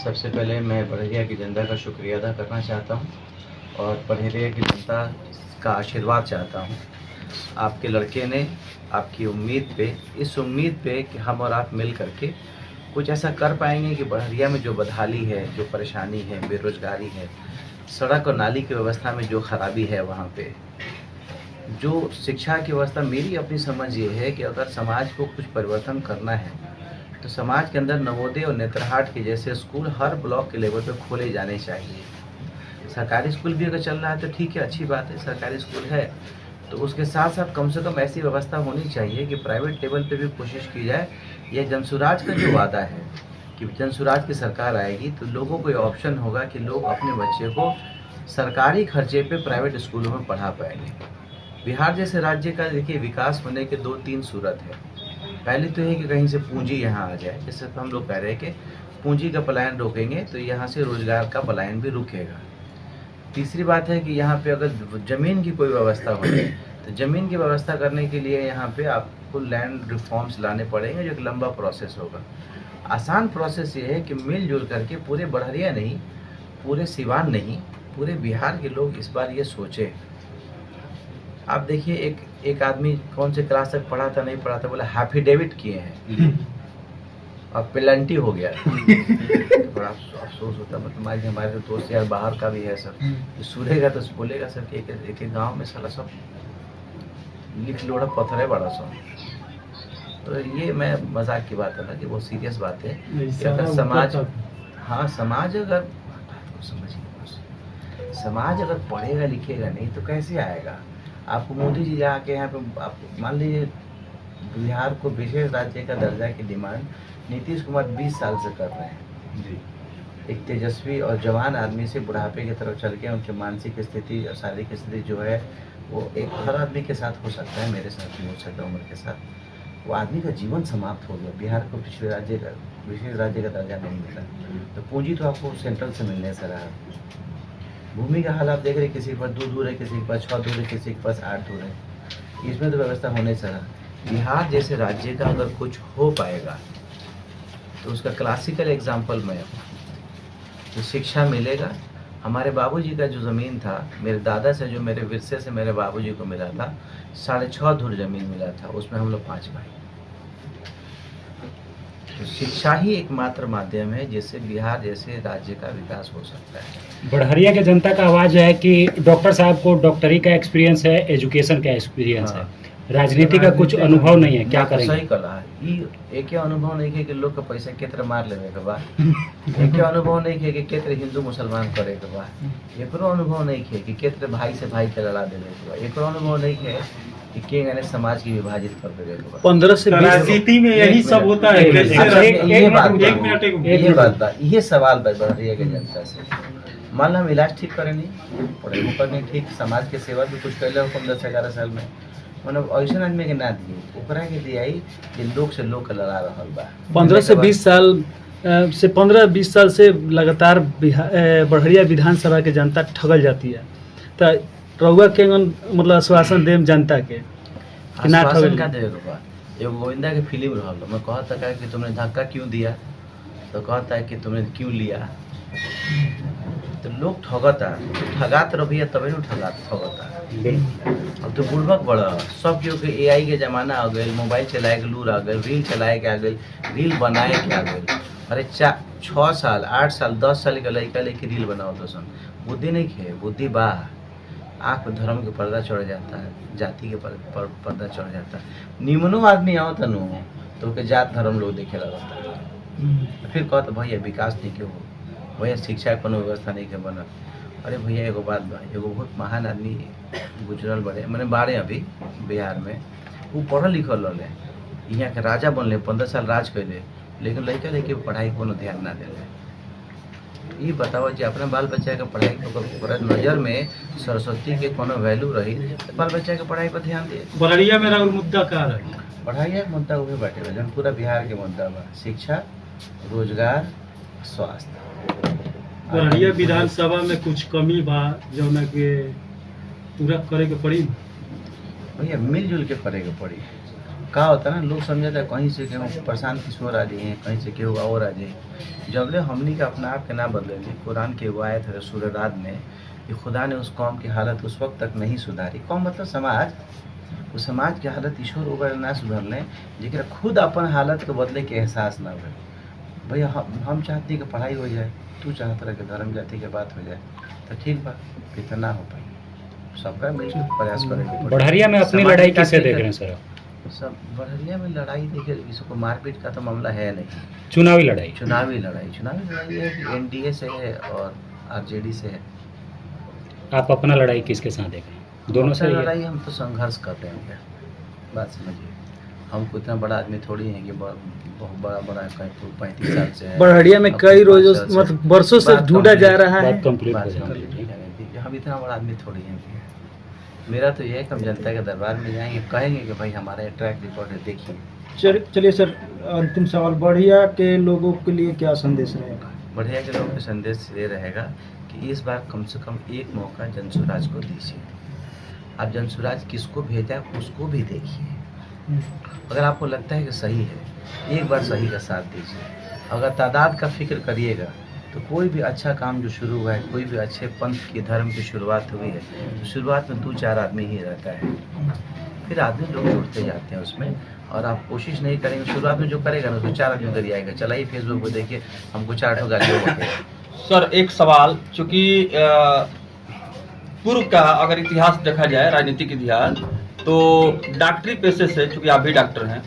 सबसे पहले मैं बड़हरिया की जनता का शुक्रिया अदा करना चाहता हूँ और बड़हरिया की जनता का आशीर्वाद चाहता हूँ। आपके लड़के ने आपकी उम्मीद पे, इस उम्मीद पे कि हम और आप मिल करके कुछ ऐसा कर पाएंगे कि बड़हरिया में जो बदहाली है, जो परेशानी है, बेरोजगारी है, सड़क और नाली की व्यवस्था में जो खराबी है, वहाँ पे जो शिक्षा की व्यवस्था, मेरी अपनी समझ ये है कि अगर समाज को कुछ परिवर्तन करना है तो समाज के अंदर नवोदय और नेत्रहाट के जैसे स्कूल हर ब्लॉक के लेवल पे खोले जाने चाहिए। सरकारी स्कूल भी अगर चल रहा है तो ठीक है, अच्छी बात है, सरकारी स्कूल है, तो उसके साथ साथ कम से कम ऐसी व्यवस्था होनी चाहिए कि प्राइवेट लेवल पे भी कोशिश की जाए। यह जनसुराज का जो वादा है कि जनसुराज की सरकार आएगी तो लोगों को ये ऑप्शन होगा कि लोग अपने बच्चे को सरकारी खर्चे पे प्राइवेट स्कूलों में पढ़ा पाएंगे। बिहार जैसे राज्य का देखिए विकास होने के 2-3 सूरत है। पहले तो ये कि कहीं से पूंजी यहाँ आ जाए, जैसे हम लोग कह रहे हैं कि पूंजी का पलायन रोकेंगे तो यहाँ से रोजगार का पलायन भी रुकेगा। तीसरी बात है कि यहाँ पे अगर ज़मीन की कोई व्यवस्था हो तो ज़मीन की व्यवस्था करने के लिए यहाँ पे आपको लैंड रिफॉर्म्स लाने पड़ेंगे, जो एक लंबा प्रोसेस होगा। आसान प्रोसेस ये है कि मिलजुल करके पूरे बड़हरिया नहीं, पूरे सिवान नहीं, पूरे बिहार के लोग इस बार ये सोचें। आप देखिए एक आदमी कौन से क्लास तक पढ़ा था, नहीं पढ़ा था, बोला एफिडेविट किए हैं और पेनल्टी हो गया। बड़ा अफसोस होता, मतलब आज हमारे दोस्त यार बाहर का भी है सर, सुनेगा तो बोलेगा सर कि एक गांव में साला सब लिख लोड़ा पत्थर है बड़ा सा। तो ये मैं मजाक की बात है ना कि वो सीरियस बात है कि अगर समाज, हाँ समाज अगर समझिए, समाज अगर पढ़ेगा लिखेगा नहीं तो कैसे आएगा। आपको मोदी जी जाके यहाँ पे आप मान लीजिए बिहार को विशेष राज्य का दर्जा की डिमांड नीतीश कुमार 20 साल से कर रहे हैं जी। एक तेजस्वी और जवान आदमी से बुढ़ापे की तरफ चल के उनकी मानसिक स्थिति और शारीरिक स्थिति जो है वो एक हर आदमी के साथ हो सकता है, मेरे साथ भी हो सकता है, उम्र के साथ वो आदमी का जीवन समाप्त हो गया। बिहार को पिछले राज्य का विशेष राज्य का दर्जा नहीं मिला तो पूंजी तो आपको सेंट्रल से मिलने से रहा। भूमि का हाल आप देख रहे, किसी के पास 2 दूर है, किसी के पास 6 दूर है, किसी के पास 8 दूर है। इसमें तो व्यवस्था होने से रहा। बिहार जैसे राज्य का अगर कुछ हो पाएगा तो उसका क्लासिकल एग्जाम्पल में तो शिक्षा मिलेगा। हमारे बाबूजी का जो ज़मीन था, मेरे दादा से जो मेरे विरसे से मेरे बाबूजी को मिला था, 6.5 धुर ज़मीन मिला था, उसमें हम लोग 5 भाई। तो शिक्षा ही एकमात्र माध्यम है जिससे बिहार जैसे राज्य का विकास हो सकता है। बड़हरिया के जनता का आवाज़ है कि डॉक्टर साहब को डॉक्टरी का एक्सपीरियंस है, एजुकेशन का एक्सपीरियंस है, राजनीति का कुछ अनुभव नहीं है, क्या करेंगे? सही कहा है। एक अनुभव नहीं है कि लोग का पैसा केत्र मार लेवे के बाद, एक अनुभव नहीं है कि केत्र हिंदू मुसलमान करे के बाद, एक अनुभव नहीं है कि केत्र भाई से भाई के लड़ा देवे के बाद, एक अनुभव नहीं है कि के गाने समाज की विभाजित कर देवे के बाद। 15 से 20 राजनीति में यही सब होता है। ये सवाल बड़हरिया के जनता से, मान लो हम इलाज ठीक करें नहीं, पढ़े ऊपर नहीं ठीक, समाज के सेवा भी कुछ कैले हो 10-11 साल में, मतलब ऐसा आदमी के ना दिए ओकरा के दियाई कि लोग से लोग लड़ा रहा बा। 15 से 20 साल से 15-20 साल से लगातार बड़हरिया विधानसभा के जनता ठगल जाती है। तो रउआ के मतलब आश्वासन देम जनता के कि ना ठगल का देवे के बा। एगो गोविंदा के फिल्म रहल, मैं कहता है कि तुमने धक्का क्यों दिया, तो कहता है कि तुमने क्यों लिया। तो लोग ठगता, ठगात रही तबे न ठगता। अब तो बुढ़बक बड़ा सब क्यों के AI के जमाना आ गए, मोबाइल चलाए के लूर आ गए, रील चलाए के आ गए, रील बनाए के आ गए। अरे 6 साल 8 साल 10 साल के लड़का लेके रील बनाओ तो सन बुद्धि नहीं खे, बुद्धि बा। आँख पर धर्म के पर्दा चढ़ जाता है, जाति के पर्दा चढ़ जाता है। निमनो आदमी आओ तनु तो के जात धर्म लोग देखे लगता है। फिर कहता भैया विकास नहीं क्यों हो, भैया शिक्षा को व्यवस्था नहीं के बना। अरे भैया एगो बात बा, एगो बहुत महान आदमी गुजरल बड़े मैंने बारे अभी बिहार में, वो पढ़ल लिखल रहे, यहाँ के राजा बनले, 15 साल राज कैले, लेकिन लड़का लेके पढ़ाई को ध्यान ना दिले। ये बताओ जी अपना बाल बच्चा के पढ़ाई पर नज़र में सरस्वती के कोनो वैल्यू रही तो बाल बच्चा के पढ़ाई पर ध्यान दिए। बड़हरिया में मुद्दा का है, पढ़ाई का मुद्दा उहे बाटे जन पूरा बिहार के मुद्दा बा, शिक्षा, रोजगार, स्वास्थ्य। बड़हरिया विधानसभा में कुछ कमी बा जौना के पूरा करे के पड़ी। भैया मिलजुल के करे के पड़ी। कहा होता है ना, लोग समझता है कहीं से केहू प्रशांत किशोर आ जाइए, कहीं से केहू और आ जाइए। जबले हमनी के अपना आप के ना बदले ली, कुरान की एगो आयत है सूरह में कि खुदा ने उस कौम की हालत उस वक्त तक नहीं सुधारी। कौम मतलब समाज, उस समाज की हालत ईश्वर वगैरह ना सुधरने जरा खुद अपन हालत के बदले के एहसास ना हो। भैया हम चाहते हैं कि पढ़ाई हो जाए, तू चाहता रहे कि धर्म जाति के बात हो जाए, तो ठीक बा, कितना हो पाए सबका मिलकर प्रयास करेंगे। बढ़हरिया में अपनी लड़ाई किसे देख रहे हैं सर? सब बढ़िया में लड़ाई देखिए, इसको मारपीट का तो मामला है नहीं। चुनावी लड़ाई है कि एनडीए से है और आरजेडी से है। आप अपना लड़ाई किसके साथ देख रहे हैं? दोनों से लड़ाई हम तो संघर्ष कर रहे हैं, बात समझिए। हमको इतना बड़ा आदमी थोड़ी है कि बहुत बड़ा 35 साल से है। बढ़िया में कई रोजों मतलब वर्षों से ढूंढा जा रहा है। हम इतना बड़ा आदमी थोड़ी हैं। मेरा तो ये है कि हम जनता के दरबार में जाएंगे, कहेंगे कि भाई हमारा ट्रैक रिकॉर्ड है, देखिए। चलिए सर, अंतिम सवाल, बढ़िया के लोगों के लिए क्या संदेश रहेगा? बढ़िया के लोगों का संदेश ये रहेगा कि इस बार कम से कम एक मौका जनसुराज को दीजिए। आप जनसुराज किसको भेजा उसको भी देखिए। अगर आपको लगता है कि सही है, एक बार सही का साथ दीजिए। अगर तादाद का फिक्र करिएगा तो कोई भी अच्छा काम जो शुरू हुआ है, कोई भी अच्छे पंथ की धर्म की शुरुआत हुई है, तो शुरुआत में 2-4 आदमी ही रहता है, फिर आदमी लोग जुड़ते जाते हैं उसमें। और आप कोशिश नहीं करेंगे, शुरुआत में जो करेगा ना तो 4 आदमी उधर ही आएगा। चलाइए फेसबुक पर देखिए, हमको 4 ठो गालियाँ होते हैं। सर एक सवाल, चूँकि पूर्व का अगर इतिहास देखा जाए, राजनीतिक इतिहास, तो डॉक्टरी पेशे से, चूँकि आप भी डॉक्टर हैं,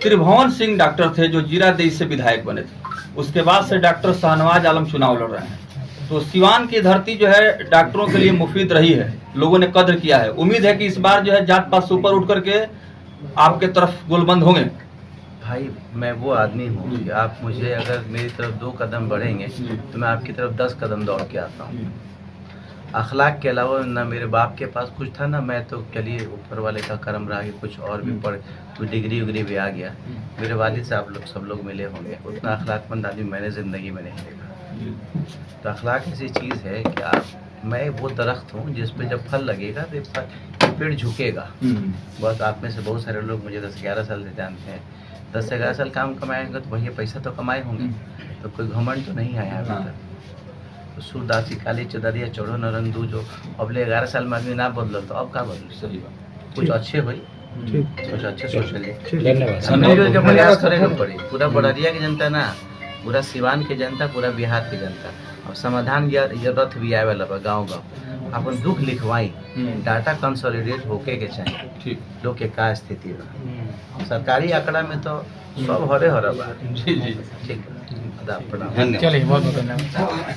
त्रिभुवन सिंह डॉक्टर थे जो जीरादेई से विधायक बने थे। उसके बाद से डॉक्टर शाहनवाज आलम चुनाव लड़ रहे हैं। तो सिवान की धरती जो है डॉक्टरों के लिए मुफीद रही है, लोगों ने कद्र किया है। उम्मीद है कि इस बार जो है जात पात से ऊपर उठ करके आपके तरफ गोलबंद होंगे। भाई मैं वो आदमी हूँ कि आप मुझे अगर मेरी तरफ 2 कदम बढ़ेंगे तो मैं आपकी तरफ 10 कदम दौड़ के आता हूँ। अखलाक के अलावा ना मेरे बाप के पास कुछ था, ना मैं तो चलिए ऊपर वाले का करम रहा कि कुछ और भी पढ़, तो डिग्री उग्री भी आ गया। मेरे वालिद से आप लोग सब लोग मिले होंगे, उतना अखलाकमंद आदमी मैंने ज़िंदगी में नहीं देखा। तो अखलाक ऐसी चीज़ है कि आप, मैं वो दरख्त हूँ जिस पे जब फल लगेगा तो पेड़ झुकेगा। बस आप में से बहुत सारे लोग मुझे 10-11 साल से जानते हैं। 10 से 11 साल काम कमाएंगे तो भैया पैसा तो कमाए होंगे, तो कोई घमंड तो नहीं आया अभी तक। तो सूरदासी काली चदरिया चढ़ो न रंग दू, जो अगले 11 साल में आदमी ना बदलो तो अब क्या बदलो? सही बात, कुछ अच्छे भाई, कुछ अच्छे सोच लिए। धन्यवाद। प्रयास करेगा पड़ी पूरा बढ़िया की जनता ना, पूरा सिवान की जनता, पूरा बिहार की जनता। अब समाधान ये रथ भी आए वाला गाँव अपन दुख लिखवाई, डाटा कंसोलिडेट होके के चाहिए, ठीक लोग के का स्थिति बा। सरकारी आंकड़ा में तो सब हरे हरा बा। जी ठीक, प्रणाम। चलिए बहुत बहुत धन्यवाद।